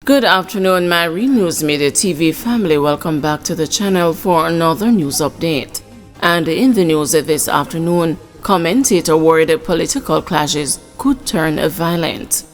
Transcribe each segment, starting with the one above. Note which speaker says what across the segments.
Speaker 1: Good afternoon, my Real News Media TV family. Welcome back to the channel for another news update. And in the news this afternoon, commentator worried political clashes could turn violent.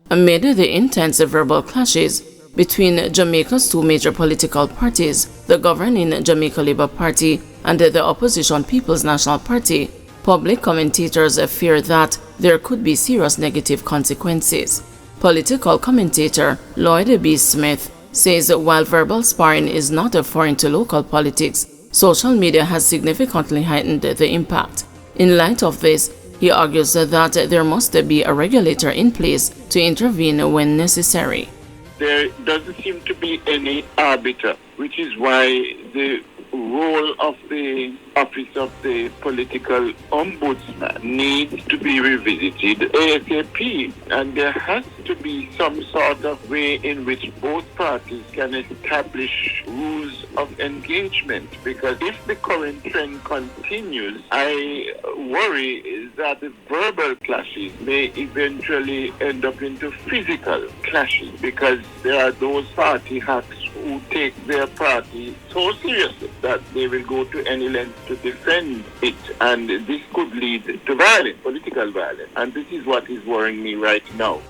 Speaker 1: Amid the intense verbal clashes between Jamaica's two major political parties, the governing Jamaica Labour Party and the opposition People's National Party, public commentators fear that there could be serious negative consequences. Political commentator Lloyd B. Smith says while verbal sparring is not foreign to local politics, social media has significantly heightened the impact. In light of this, he argues that there must be a regulator in place to intervene when necessary.
Speaker 2: There doesn't seem to be any arbiter, which is why the role of the office of the political ombudsman needs to be revisited ASAP, and there has to be some sort of way in which both parties can establish rules of engagement, because if the current trend continues, I worry that the verbal clashes may eventually end up into physical clashes, because there are those party hacks who take their party so seriously that they will go to any length to defend it, and this could lead to violence, political violence, and this is what is worrying me right now.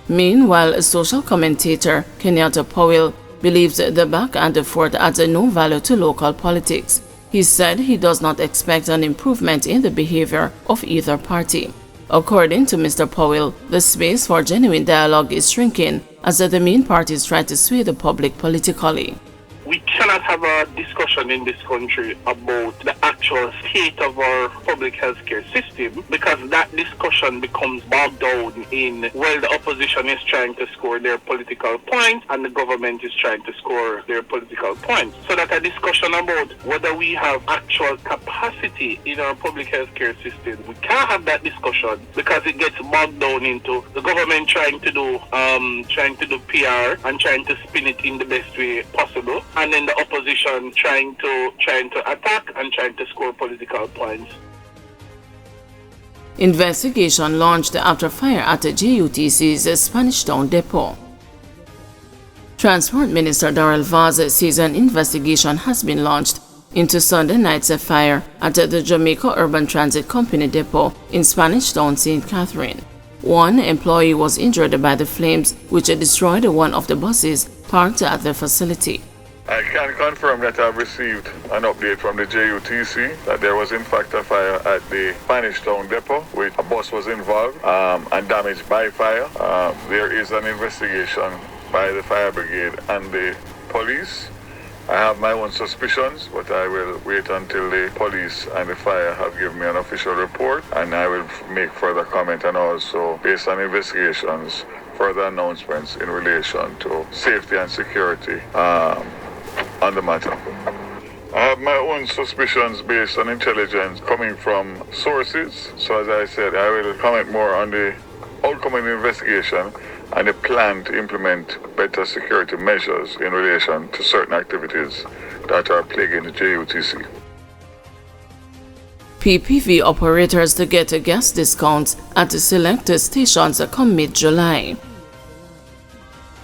Speaker 1: Meanwhile, social commentator Kenyatta Powell believes the back and forth adds no value to local politics. He said he does not expect an improvement in the behavior of either party. According to Mr. Powell, the space for genuine dialogue is shrinking as the main parties try to sway the public politically.
Speaker 3: We cannot have a discussion in this country about the actual state of our public healthcare system, because that discussion becomes bogged down in, well, the opposition is trying to score their political points and the government is trying to score their political points. So that a discussion about whether we have actual capacity in our public healthcare system, we can't have that discussion because it gets bogged down into the government trying to do PR and trying to spin it in the best way possible, and then the opposition trying to attack and trying to score political points.
Speaker 1: Investigation launched after fire at JUTC's Spanish Town depot. Transport Minister Darrell Vaz says an investigation has been launched into Sunday night's fire at the Jamaica Urban Transit Company depot in Spanish Town, St. Catherine. One employee was injured by the flames, which destroyed one of the buses parked at the facility.
Speaker 4: I can confirm that I've received an update from the JUTC that there was in fact a fire at the Spanish Town depot, which a bus was involved and damaged by fire. There is an investigation by the fire brigade and the police. I have my own suspicions, but I will wait until the police and the fire have given me an official report, and I will make further comment, and also, based on investigations, further announcements in relation to safety and security on the matter. I have my own suspicions based on intelligence coming from sources. So as I said, I will comment more on the outcome of the investigation and the plan to implement better security measures in relation to certain activities that are plaguing the JUTC.
Speaker 1: PPV operators to get gas discounts at select stations come mid-July.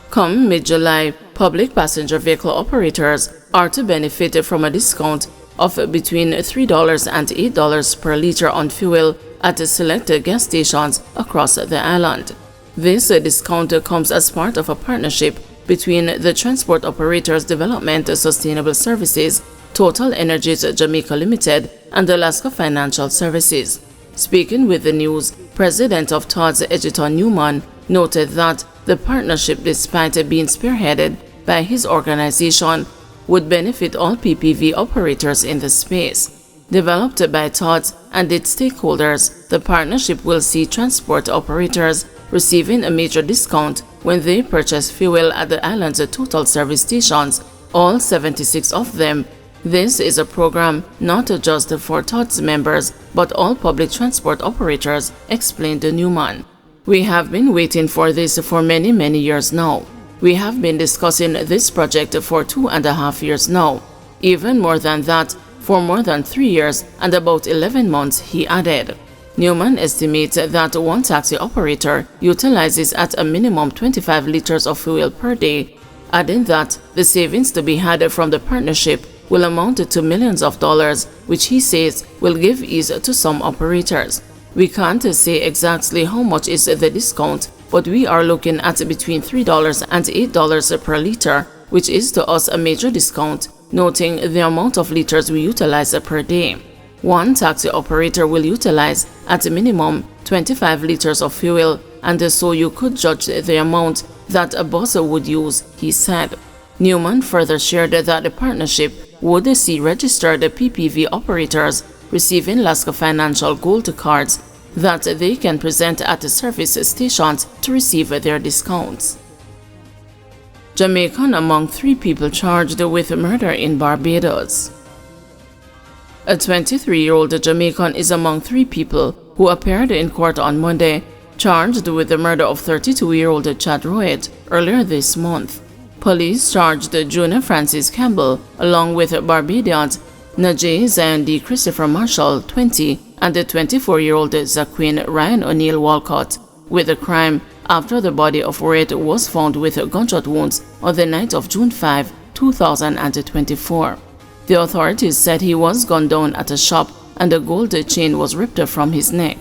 Speaker 1: Come mid-July, public passenger vehicle operators are to benefit from a discount of between $3 and $8 per liter on fuel at select gas stations across the island. This discount comes as part of a partnership between the Transport Operators Development Sustainable Services, Total Energies Jamaica Limited, and Alaska Financial Services. Speaking with the news, President of TODS Edgerton Newman noted that the partnership, despite being spearheaded by his organization, would benefit all PPV operators in the space. Developed by TODS and its stakeholders, the partnership will see transport operators receiving a major discount when they purchase fuel at the island's total service stations, all 76 of them. This is a program not just for TODS members, but all public transport operators, explained Newman. We have been waiting for this for many years now. We have been discussing this project for 2.5 years now. Even more than that, for more than 3 years and about 11 months, he added. Newman estimates that one taxi operator utilizes at a minimum 25 liters of fuel per day, adding that the savings to be had from the partnership will amount to millions of dollars, which he says will give ease to some operators. We can't say exactly how much is the discount, but we are looking at between $3 and $8 per liter, which is to us a major discount, noting the amount of liters we utilize per day. One taxi operator will utilize at a minimum 25 liters of fuel, and so you could judge the amount that a bus would use, he said. Newman further shared that the partnership would see registered PPV operators receiving Alaska Financial Gold cards that they can present at the service stations to receive their discounts. Jamaican among 3 people charged with murder in Barbados. A 23-year-old Jamaican is among 3 people who appeared in court on Monday, charged with the murder of 32-year-old Chad Roet earlier this month. Police charged Junior Francis Campbell along with Barbadians Najee Zion D. Christopher Marshall, 20, and the 24-year-old Zaquin Ryan O'Neill Walcott with the crime after the body of Roet was found with gunshot wounds on the night of June 5, 2024. The authorities said he was gunned down at a shop and a gold chain was ripped from his neck.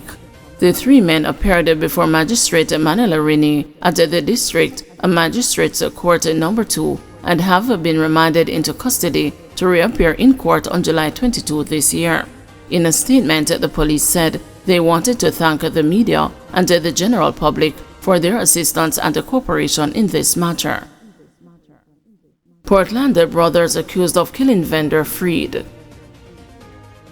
Speaker 1: The 3 men appeared before Magistrate Manela Rini at the District Magistrates Court No. 2 and have been remanded into custody to reappear in court on July 22 this year. In a statement, the police said they wanted to thank the media and the general public for their assistance and cooperation in this matter. Portland brothers accused of killing vendor freed.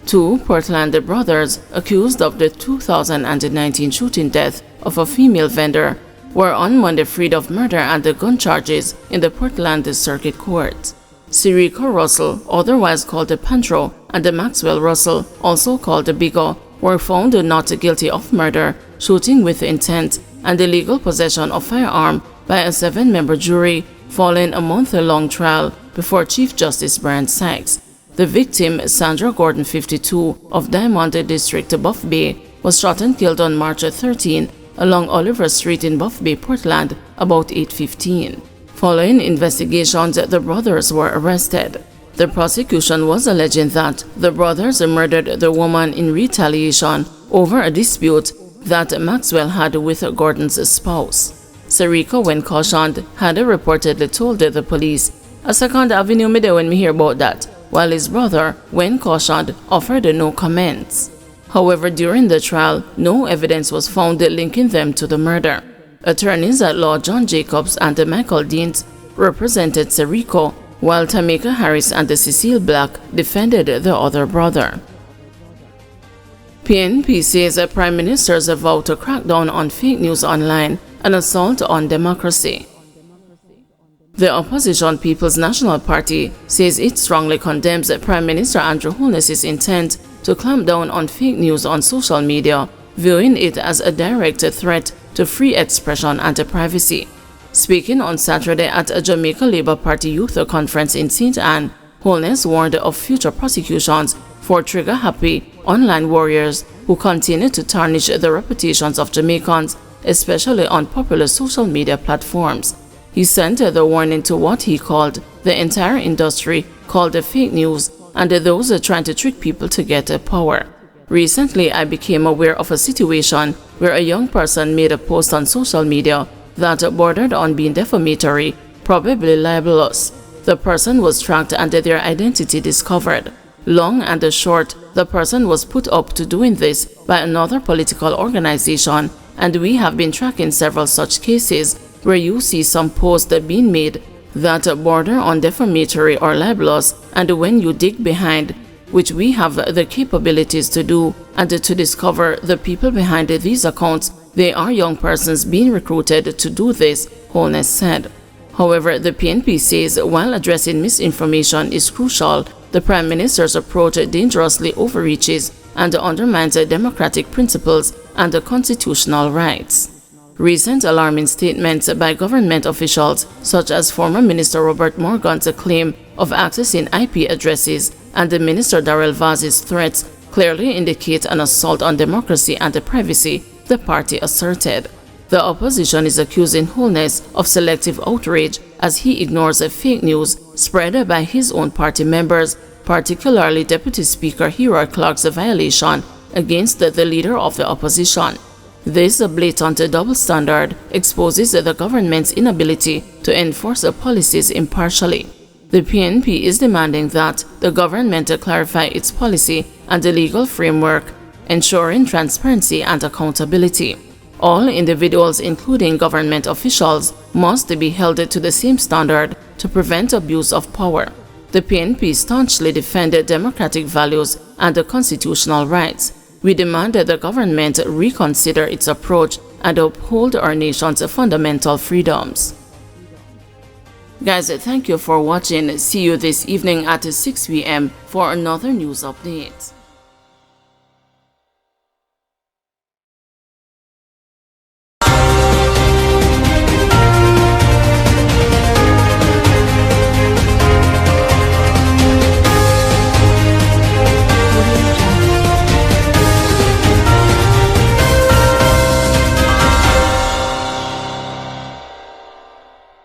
Speaker 1: 2 Portland brothers accused of the 2019 shooting death of a female vendor were on Monday freed of murder and gun charges in the Portland Circuit Court. Sirico Russell, otherwise called Pantro, and Maxwell Russell, also called Bigo, were found not guilty of murder, shooting with intent, and illegal possession of firearm by a 7-member jury following a month-long trial before Chief Justice Brian Sykes. The victim, Sandra Gordon, 52, of Diamond District, Buff Bay, was shot and killed on March 13 along Oliver Street in Buff Bay, Portland, about 8:15. Following investigations, the brothers were arrested. The prosecution was alleging that the brothers murdered the woman in retaliation over a dispute that Maxwell had with Gordon's spouse. Sirico, when cautioned, had reportedly told the police, "A Second Avenue midday when me hear about that," while his brother, when cautioned, offered no comments. However, during the trial, no evidence was found linking them to the murder. Attorneys at law John Jacobs and Michael Deans represented Sirico, while Tamika Harris and Cecile Black defended the other brother. PNP says Prime Minister's vow to crack down on fake news online, an assault on democracy. The opposition People's National Party says it strongly condemns Prime Minister Andrew Holness's intent to clamp down on fake news on social media, viewing it as a direct threat to free expression and privacy. Speaking on Saturday at a Jamaica Labour Party youth conference in St. Anne, Holness warned of future prosecutions for trigger-happy online warriors who continue to tarnish the reputations of Jamaicans, especially on popular social media platforms. He sent the warning to what he called the entire industry called fake news and those trying to trick people to get power. Recently, I became aware of a situation where a young person made a post on social media that bordered on being defamatory, probably libelous. The person was tracked and their identity discovered. Long and short, the person was put up to doing this by another political organization, and we have been tracking several such cases where you see some posts being made that border on defamatory or libelous, and when you dig behind, which we have the capabilities to do, and to discover the people behind these accounts, they are young persons being recruited to do this, Holness said. However, the PNP says while addressing misinformation is crucial, the Prime Minister's approach dangerously overreaches and undermines democratic principles and constitutional rights. Recent alarming statements by government officials, such as former Minister Robert Morgan's claim of accessing IP addresses and Minister Darrell Vaz's threats, clearly indicate an assault on democracy and privacy, the party asserted. The opposition is accusing Holness of selective outrage as he ignores fake news spread by his own party members, particularly Deputy Speaker Hero Clark's violation against the leader of the opposition. This blatant double standard exposes the government's inability to enforce policies impartially. The PNP is demanding that the government clarify its policy and the legal framework, ensuring transparency and accountability. All individuals, including government officials, must be held to the same standard to prevent abuse of power. The PNP staunchly defended democratic values and the constitutional rights. We demand that the government reconsider its approach and uphold our nation's fundamental freedoms. Guys, thank you for watching. See you this evening at 6 p.m. for another news update.